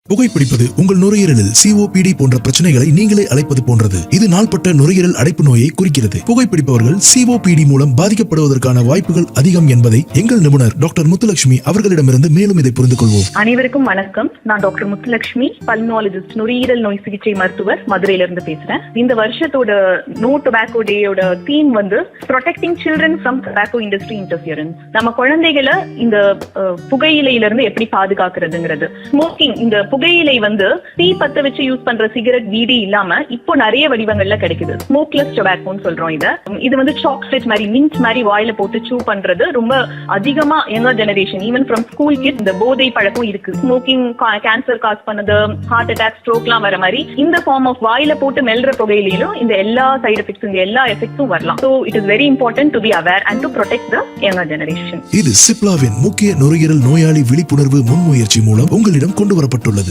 புகைப்பிடிப்பது உங்கள் நுரையீரலில் COPD போன்ற பிரச்சனைகளை நீங்களே அழைப்பது போன்றது. இது நாள்பட்ட நுரையீரல் அடைப்பு நோயை குறிக்கிறது. புகைப்பிடிப்பவர்கள் COPD மூலம் பாதிக்கப்படுவதற்கான வாய்ப்புகள் அதிகம் என்பதை எங்கள் நிபுணர் டாக்டர் முத்துலட்சுமி அவர்களிடமிருந்து மேலும் இதை புரிந்து கொள்வோம். அனைவருக்கும் வணக்கம். நான் டாக்டர் முத்துலட்சுமி, பல்மனாலஜிஸ்ட், நுரையீரல் நோய் சிகிச்சை மருத்துவர், மதுரையில இருந்து பேசுறேன். இந்த வருஷத்தோட நோ டொபாக்கோ டேயோட தீம் வந்து protecting children from tobacco industry interference. நம்ம குழந்தைகளை இந்த புகையிலையில இருந்து எப்படி பாதுகாக்கிறதுங்கிறது. ஸ்மோக்கிங், இந்த புகையிலை வந்து தீ பத்த வச்சு யூஸ் பண்ற சிகரெட், வீடி இல்லாம இப்போ நிறைய வடிவங்கள்ல கிடைக்குது. ஸ்மோக்லெஸ் டொபாக்கோன்னு சொல்றோம். இது வந்து சாக்லேட் மாதிரி, மின்ட் மாதிரி வாயில போட்டு சூ பண்றது ரொம்ப அதிகமா younger generation, even from school kids இந்த போதை பழக்கம் இருக்கு. ஸ்மோக்கிங் கேன்சர் காஸ் பண்ணது, ஹார்ட் அட்டாக், ஸ்ட்ரோக்லாம் வர மாதிரி இந்த ஃபார்ம் ஆஃப் வாயில போட்டு மெல்ற புகையிலும் இந்த எல்லா சைடு எஃபெக்ட்ஸ், இந்த எல்லா எஃபெக்ட்ஸும் வரலாம். So it is very important to be aware and to protect the younger generation. இது சிப்லாவின் முக்கிய நுரையீரல் நோயாளி விழிப்புணர்வு முன்முயற்சி மூலம் உங்களிடம் கொண்டு வரப்பட்டுள்ளது.